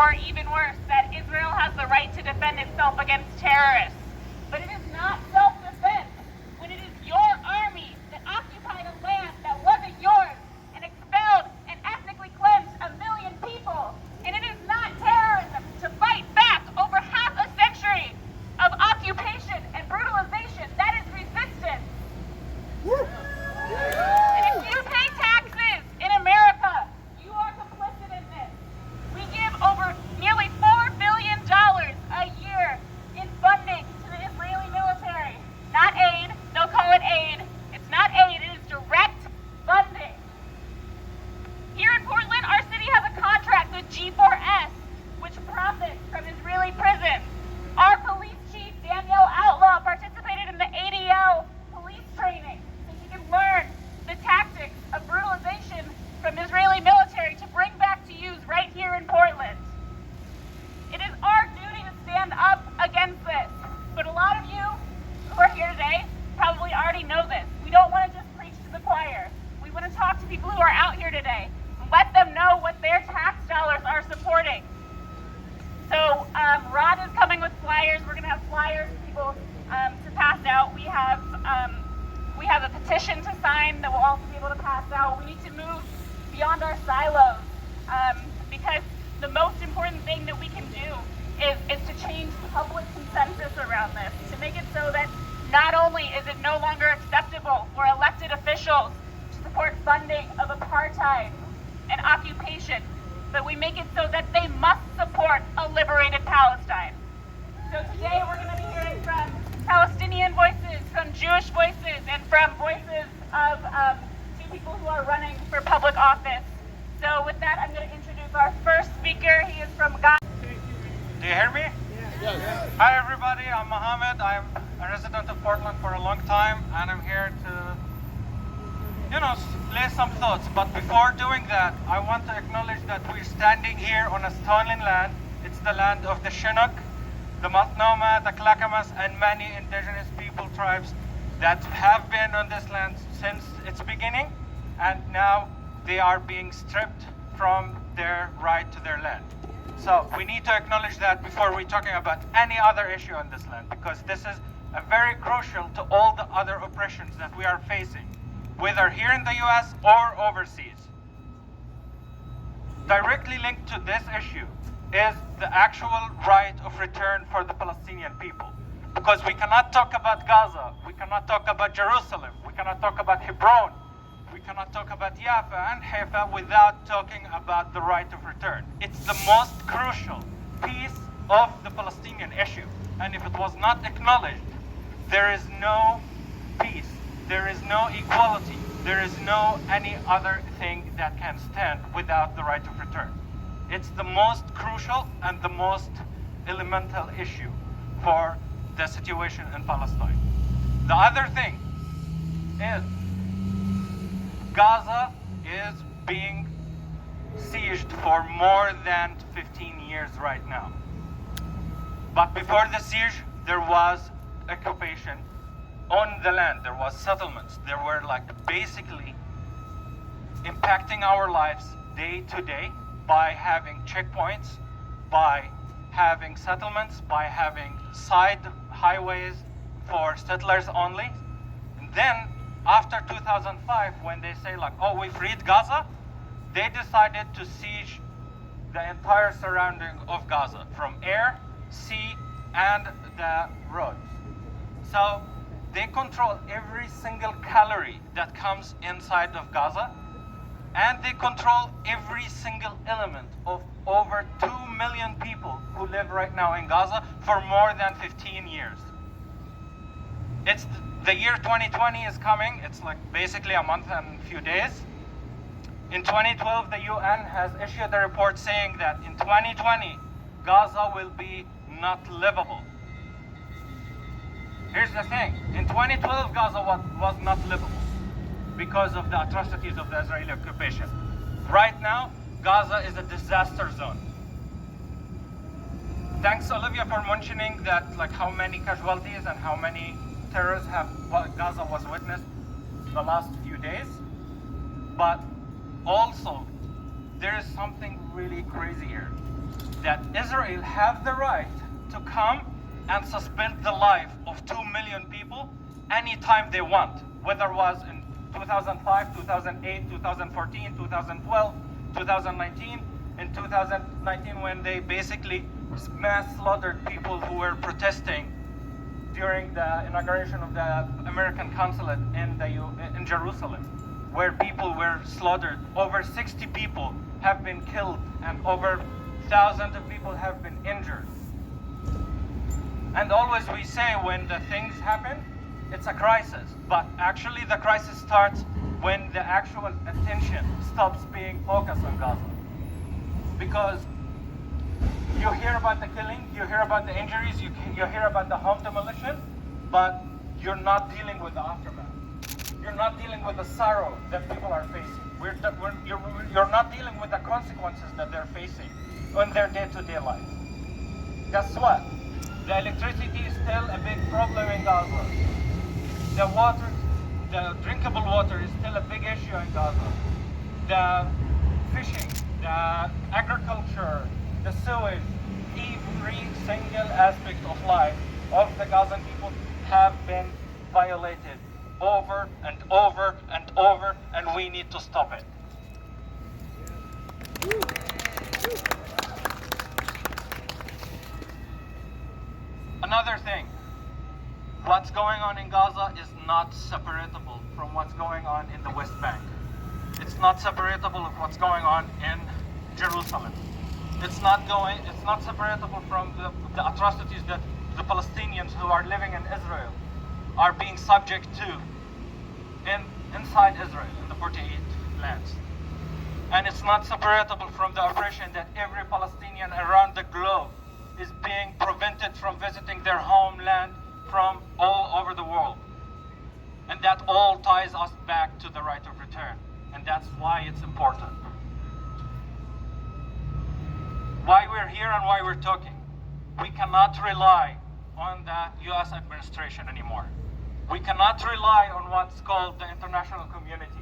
or even worse, that Israel has the right to defend itself against terrorists. But it is not self-defense when it is your army that occupied a land that wasn't yours and expelled and ethnically cleansed 1 million people. And it is not terrorism to fight back over half a century of occupation and brutalization. That is resistance. And if you pay taxes in America, you are complicit in this. We give over nearly $4 billion a year in funding to the Israeli military. Not aid, they'll call it aid. It's not aid, it is direct funding. Here in Portland, our city has a contract with G4S, which profits from Israeli prisons. Our police chief, Danielle Outlaw, participated in the ADL police training so he can learn the tactics of brutalization from Israeli military to bring back to use right here in Portland. It is our duty to stand up against this. But a lot of you who are here today probably already know this. We don't want to just preach to the choir. We want to talk to people who are out here today and let them know what their tax dollars are supporting. So Rod is coming with flyers. We're going to have flyers for people to pass out. We have a petition to sign that we'll also be able to pass out. We need to move beyond our silos because the most important thing that we can do is to change public consensus around this, to make it so that not only is it no longer acceptable for elected officials to support funding of apartheid and occupation, but we make it so that they must support a liberated Palestine. So today we're going to be hearing from Palestinian voices, from Jewish voices, and from voices of two people who are running for public office. So with that, I'm going to introduce our first speaker. He is from Gaza. Do you hear me? Yes. Hi everybody, I'm Mohammed. I'm a resident of Portland for a long time, and I'm here to, lay some thoughts. But before doing that, I want to acknowledge that we're standing here on a stolen land. It's the land of the Chinook, the Multnomah, the Clackamas, and many indigenous people tribes that have been on this land since its beginning, and now they are being stripped from their right to their land. So we need to acknowledge that before we're talking about any other issue on this land, because this is a very crucial to all the other oppressions that we are facing, whether here in the US or overseas. Directly linked to this issue is the actual right of return for the Palestinian people. Because we cannot talk about Gaza, we cannot talk about Jerusalem, we cannot talk about Hebron, we cannot talk about Jaffa and Haifa without talking about the right of return. It's the most crucial piece of the Palestinian issue. And if it was not acknowledged, there is no peace, there is no equality, there is no any other thing that can stand without the right of return. It's the most crucial and the most elemental issue for the situation in Palestine. The other thing is Gaza is being sieged for more than 15 years right now. But before the siege, there was occupation on the land. There was settlements. There were basically impacting our lives day to day by having checkpoints, by having settlements, by having side highways for settlers only. And then after 2005, when they say oh, we freed Gaza, they decided to siege the entire surrounding of Gaza, from air, sea, and the roads. So they control every single calorie that comes inside of Gaza, and they control every single element of over 2 million people who live right now in Gaza for more than 15 years. It's the year 2020 is coming. It's basically a month and a few days. In 2012, the UN has issued a report saying that in 2020, Gaza will be not livable. Here's the thing. In 2012, Gaza was not livable because of the atrocities of the Israeli occupation. Right now, Gaza is a disaster zone. Thanks, Olivia, for mentioning that how many casualties and how many terrorists Gaza was witnessed the last few days. But also, there is something really crazy here. That Israel have the right to come and suspend the life of 2 million people anytime they want, whether it was in 2005, 2008, 2014, 2012, 2019. In 2019, when they basically mass slaughtered people who were protesting during the inauguration of the American consulate in Jerusalem, where people were slaughtered. Over 60 people have been killed and over thousands of people have been injured. And always we say when the things happen, it's a crisis. But actually the crisis starts when the actual attention stops being focused on Gaza. Because you hear about the killing, you hear about the injuries, you hear about the home demolition, but you're not dealing with the aftermath. You're not dealing with the sorrow that people are facing. You're not dealing with the consequences that they're facing in their day-to-day life. Guess what? The electricity is still a big problem in Gaza. The water, the drinkable water is still a big issue in Gaza. The fishing, the agriculture, the sewage, every single aspect of life of the Gazan people have been violated over and over and over, and we need to stop it. Another thing, what's going on in Gaza is not separatable from what's going on in the West Bank. It's not separatable of what's going on in Jerusalem. It's not separatable from the atrocities that the Palestinians who are living in Israel are being subject to inside Israel, in the 48 lands. And it's not separatable from the oppression that every Palestinian around the globe is being prevented from visiting their homeland from all over the world. And that all ties us back to the right of return. And that's why it's important. Why we're here and why we're talking. We cannot rely on the US administration anymore. We cannot rely on what's called the international community.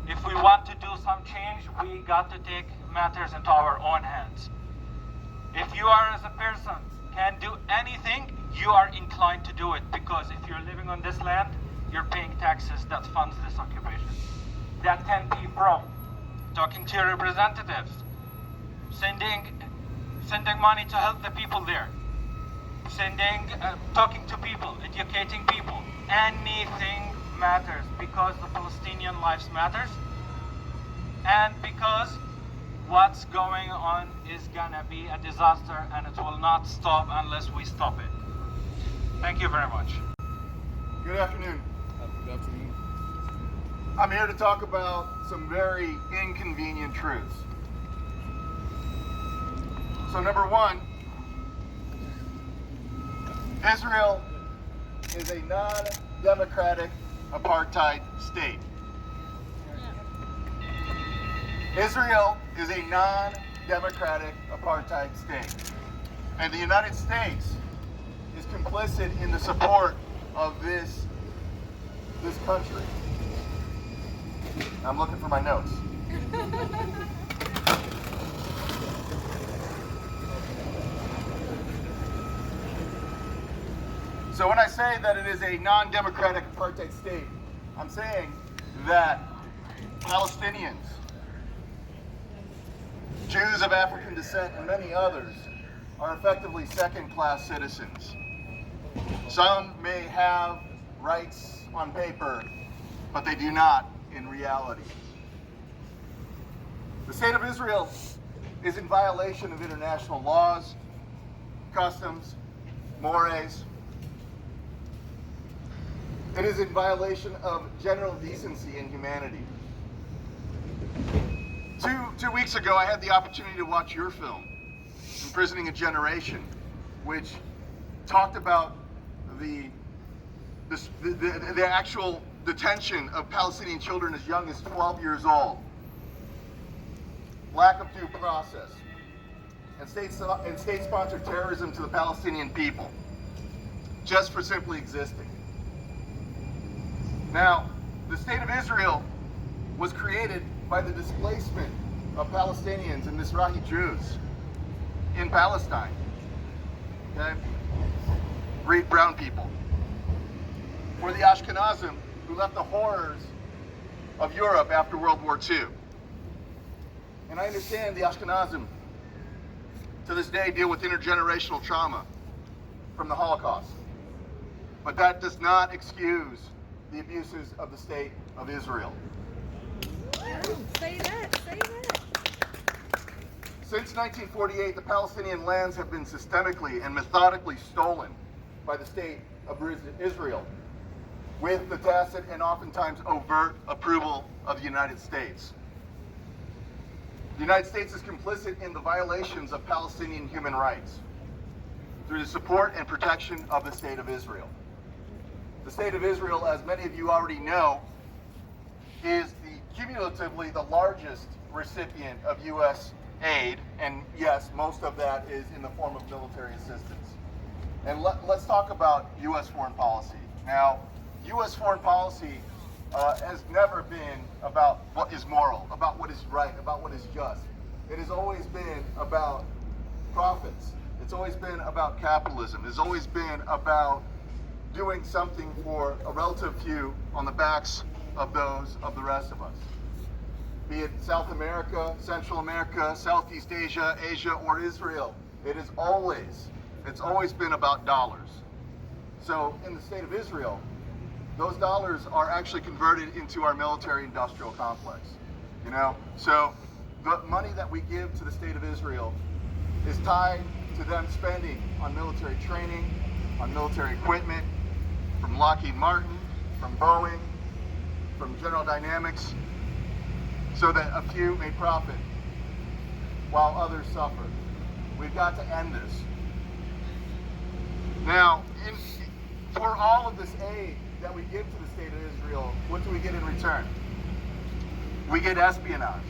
If we want to do some change, we got to take matters into our own hands. If you are as a person can do anything, you are inclined to do it, because if you're living on this land, you're paying taxes that funds this occupation. That can be from talking to your representatives, sending money to help the people there, talking to people, educating people. Anything matters, because the Palestinian lives matters, and because what's going on is gonna be a disaster, and it will not stop unless we stop it. Thank you very much. Good afternoon. Good afternoon. I'm here to talk about some very inconvenient truths. So number one, Israel is a non-democratic apartheid state. Israel is a non-democratic apartheid state. And the United States is complicit in the support of this country. I'm looking for my notes. So when I say that it is a non-democratic apartheid state, I'm saying that Palestinians, Jews of African descent, and many others are effectively second-class citizens. Some may have rights on paper, but they do not in reality. The state of Israel is in violation of international laws, customs, mores. It is in violation of general decency and humanity. Two weeks ago, I had the opportunity to watch your film, Imprisoning a Generation, which talked about the actual detention of Palestinian children as young as 12 years old, lack of due process, and state-sponsored terrorism to the Palestinian people, just for simply existing. Now, the state of Israel was created by the displacement of Palestinians and Mizrahi Jews in Palestine. Okay? Read brown people. For the Ashkenazim who left the horrors of Europe after World War II. And I understand the Ashkenazim to this day deal with intergenerational trauma from the Holocaust. But that does not excuse the abuses of the state of Israel. Say that, say that. Since 1948, the Palestinian lands have been systemically and methodically stolen by the state of Israel, with the tacit and oftentimes overt approval of the United States. The United States is complicit in the violations of Palestinian human rights through the support and protection of the state of Israel. The state of Israel, as many of you already know, is cumulatively the largest recipient of U.S. aid, and yes, most of that is in the form of military assistance. And let's talk about U.S. foreign policy. Now, U.S. foreign policy has never been about what is moral, about what is right, about what is just. It has always been about profits. It's always been about capitalism. It's always been about doing something for a relative few on the backs of those of the rest of us. Be it South America, Central America, Southeast Asia, Asia, or Israel, it's always been about dollars. So in the state of Israel, those dollars are actually converted into our military-industrial complex. You know, so the money that we give to the state of Israel is tied to them spending on military training, on military equipment, from Lockheed Martin, from Boeing, from General Dynamics, so that a few may profit while others suffer. We've got to end this. Now, for all of this aid that we give to the state of Israel, what do we get in return? We get espionage.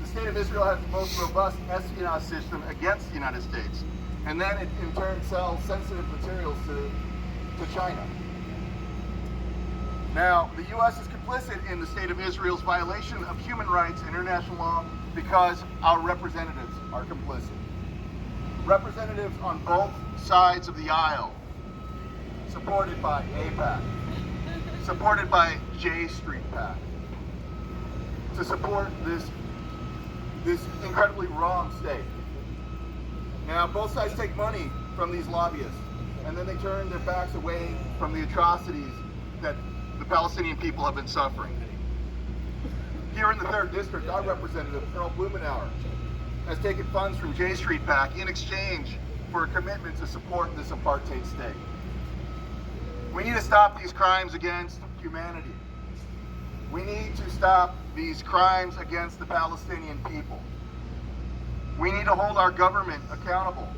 The state of Israel has the most robust espionage system against the United States, and then it in turn sells sensitive materials to China. Now, the U.S. is complicit in the state of Israel's violation of human rights and international law because our representatives are complicit. Representatives on both sides of the aisle, supported by AIPAC, supported by J Street PAC, to support this incredibly wrong state. Now, both sides take money from these lobbyists, and then they turn their backs away from the atrocities that the Palestinian people have been suffering. Here in the 3rd District, our representative, Earl Blumenauer, has taken funds from J Street PAC in exchange for a commitment to support this apartheid state. We need to stop these crimes against humanity. We need to stop these crimes against the Palestinian people. We need to hold our government accountable,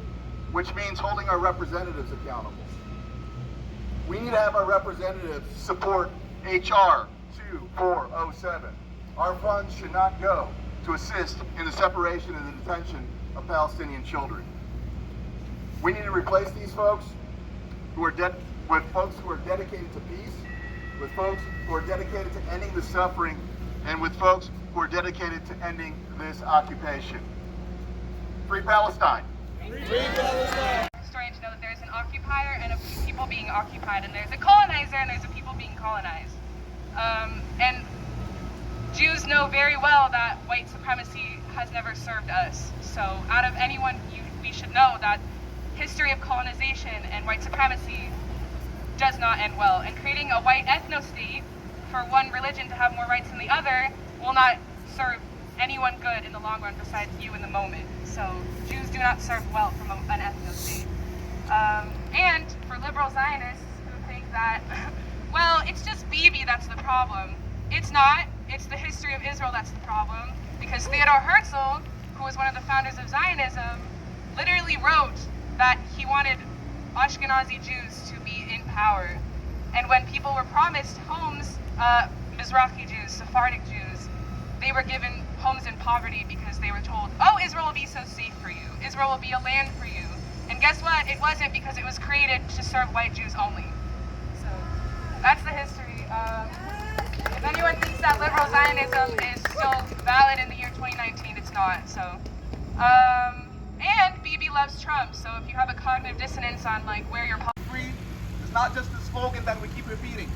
which means holding our representatives accountable. We need to have our representatives support H.R. 2407. Our funds should not go to assist in the separation and the detention of Palestinian children. We need to replace these folks with folks who are dedicated to peace, with folks who are dedicated to ending the suffering, and with folks who are dedicated to ending this occupation. Free Palestine! Free Palestine! It's strange to know that there's an occupier and a people being occupied, and there's a colonizer and there's a people being colonized. And Jews know very well that white supremacy has never served us. So out of anyone, we should know that history of colonization and white supremacy does not end well. And creating a white ethno-state for one religion to have more rights than the other will not serve anyone good in the long run besides you in the moment. So Jews do not serve well from an ethno-state. And for liberal Zionists who think that, well, it's just Bibi that's the problem. It's not. It's the history of Israel that's the problem. Because Theodor Herzl, who was one of the founders of Zionism, literally wrote that he wanted Ashkenazi Jews to be in power. And when people were promised homes, Mizrahi Jews, Sephardic Jews, they were given homes in poverty because they were told, oh, Israel will be so safe for you. Israel will be a land for you. And guess what? It wasn't, because it was created to serve white Jews only. So that's the history. If anyone thinks that liberal Zionism is still valid in the 2019, it's not. So, and BB loves Trump. So if you have a cognitive dissonance on like where your Free is not just a slogan that we keep repeating.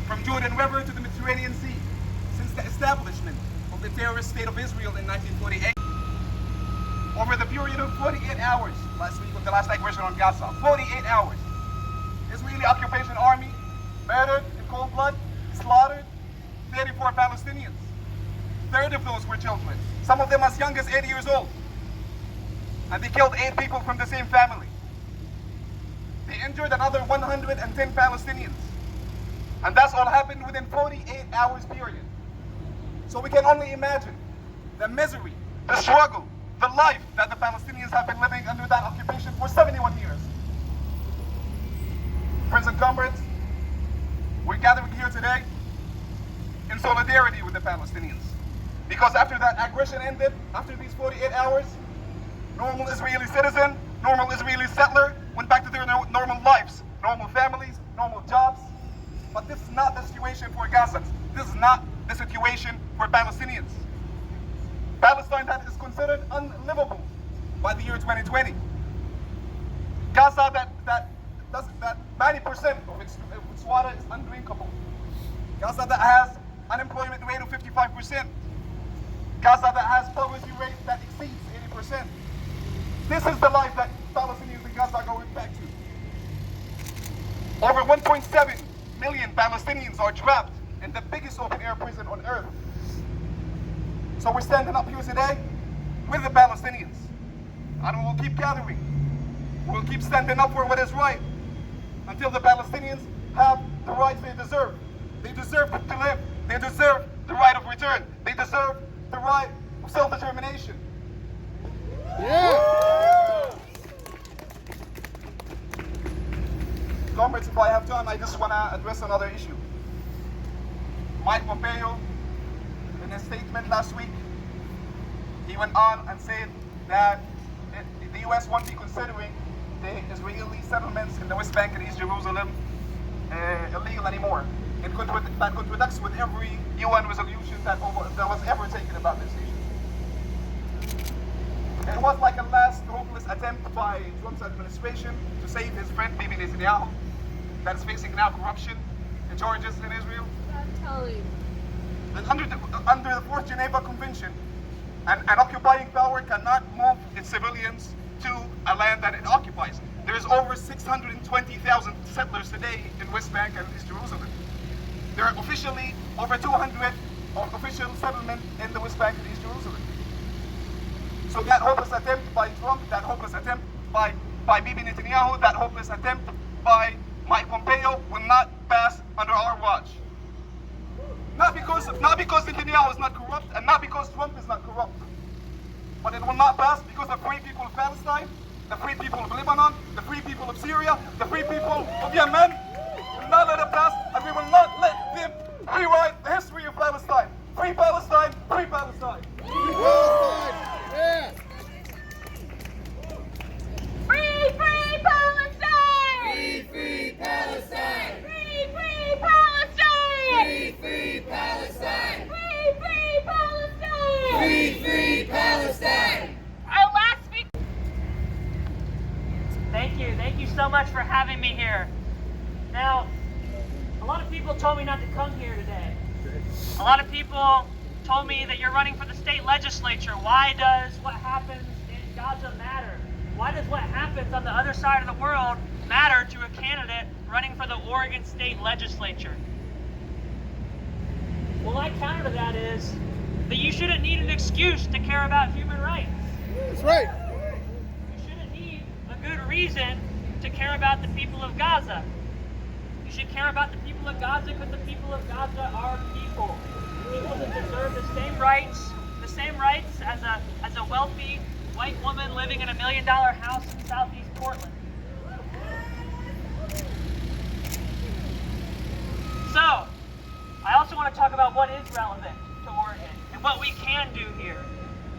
From Jordan River to the Mediterranean Sea, since the establishment of the terrorist state of Israel in 1948, over the period of 48 hours, last week was the last aggression on Gaza, 48 hours, Israeli occupation army murdered in cold blood, slaughtered 34 Palestinians. 30 of those were children, some of them as young as 8 years old. And they killed 8 people from the same family. They injured another 110 Palestinians. And that's all happened within 48 hours period. So we can only imagine the misery, the struggle, the life that the Palestinians have been living under that occupation for 71 years. Friends and comrades, we're gathering here today in solidarity with the Palestinians. Because after that aggression ended, after these 48 hours, normal Israeli citizen, normal Israeli settler went back to their normal lives, normal families, normal jobs. But this is not the situation for Gazans. This is not the situation for Palestinians. Palestine that is considered unlivable by the year 2020. Gaza that 90% of its water is undrinkable. Gaza that has unemployment rate of 55%. Gaza that has poverty rate that exceeds 80%. This is the life that Palestinians in Gaza are going back to. Over 1.7 million Palestinians are trapped in the biggest open-air prison on earth. So we're standing up here today with the Palestinians. And we'll keep gathering. We'll keep standing up for what is right until the Palestinians have the rights they deserve. They deserve to live. They deserve the right of return. They deserve the right of self-determination. Yeah. Comrades, if I have time, I just want to address another issue. Mike Pompeo, in his statement last week, he went on and said that the U.S. won't be considering the Israeli settlements in the West Bank and East Jerusalem illegal anymore. That contradicts with every UN resolution that was ever taken about this issue. It was like a last hopeless attempt by Trump's administration to save his friend Bibi Netanyahu, that is facing now corruption and charges in Israel. Under the Fourth Geneva Convention, an occupying power cannot move its civilians to a land that it occupies. There is over 620,000 settlers today in West Bank and East Jerusalem. There are officially over 200 official settlements in the West Bank and East Jerusalem. So that hopeless attempt by Trump, that hopeless attempt by Bibi Netanyahu, that hopeless attempt by Mike Pompeo will not pass under our watch. Not because Netanyahu is not corrupt and not because Trump is not corrupt. But it will not pass because the free people of Palestine, the free people of Lebanon, the free people of Syria, the free people of Yemen will not let it pass, and we will not let them rewrite the history of Palestine. Free Palestine, free Palestine. Free Palestine. Yeah. Free, free Palestine! Free, free Palestine. Free, free Palestine! Free, free Palestine. Free, free Palestine! Free, free Palestine. Our last speaker. Thank you so much for having me here. Now, a lot of people told me not to come here today. A lot of people told me that you're running for the state legislature. Why does what happens in Gaza matter? Why does what happens on the other side of the world matter to a candidate running for the Oregon state legislature? Well, my counter to that is that you shouldn't need an excuse to care about human rights. That's right. You shouldn't need a good reason to care about the people of Gaza. You should care about the people of Gaza because the people of Gaza are people. People that deserve the same rights as a wealthy white woman living in $1 million house in southeast Portland. So, I also want to talk about what is relevant to Oregon and what we can do here.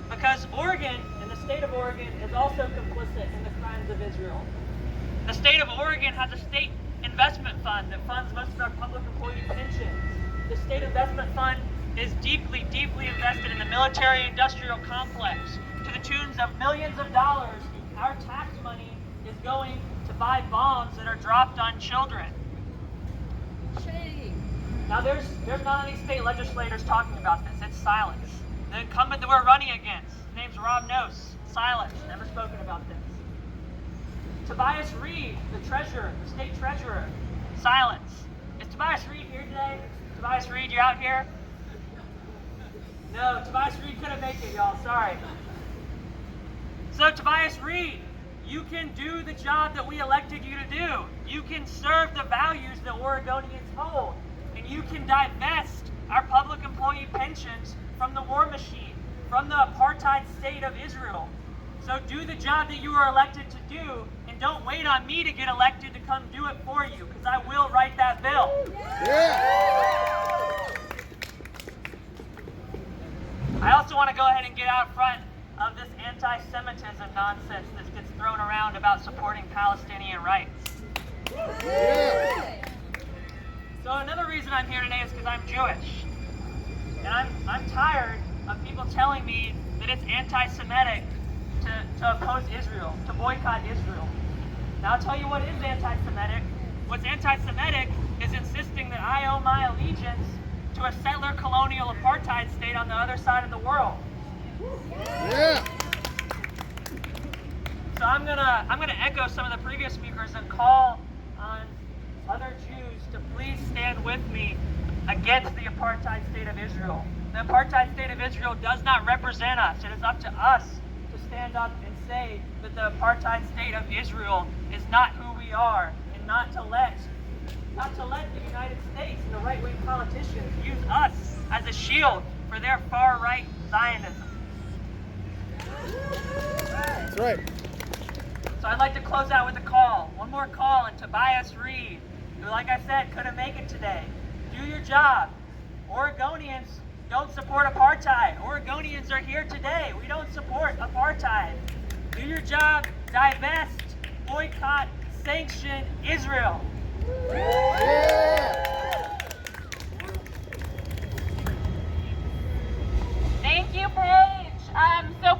Because Oregon, and the state of Oregon, is also complicit in the crimes of Israel. The state of Oregon has a state investment fund that funds most of our public employee pensions. the State Investment Fund is deeply, deeply invested in the military-industrial complex to the tunes of millions of dollars. Our tax money is going to buy bombs that are dropped on children. Shame. Now, there's not any state legislators talking about this. It's silence. The incumbent that we're running against, his name's Rob Nose. Silence. Never spoken about this. Tobias Reed, the treasurer, the state treasurer. Silence. Is Tobias Reed here today? Tobias Reed, you out here? No, Tobias Reed couldn't make it, y'all. Sorry. So, Tobias Reed, you can do the job that we elected you to do. You can serve the values that Oregonians hold. And you can divest our public employee pensions from the war machine, from the apartheid state of Israel. So do the job that you were elected to do, and don't wait on me to get elected to come do it for you, because I will write that bill. Yeah. I also want to go ahead and get out front of this anti-Semitism nonsense that gets thrown around about supporting Palestinian rights. Yeah. So another reason I'm here today is because I'm Jewish. And I'm tired of people telling me that it's anti-Semitic to oppose Israel, to boycott Israel. Now I'll tell you what is anti-Semitic. What's anti-Semitic is insisting that I owe my allegiance to a settler colonial apartheid state on the other side of the world. Yeah. So I'm gonna echo some of the previous speakers and call on other Jews to please stand with me against the apartheid state of Israel. The apartheid state of Israel does not represent us. It is up to us to stand up and say that the apartheid state of Israel is not who we are, and not to let the United States and the right-wing politicians use us as a shield for their far-right Zionism. That's right. So I'd like to close out with a call. One more call, and Tobias Reed, who, like I said, couldn't make it today. Do your job. Oregonians don't support apartheid. Oregonians are here today. We don't support apartheid. Do your job. Divest, boycott, sanction Israel. Yeah. Thank you, Paige. So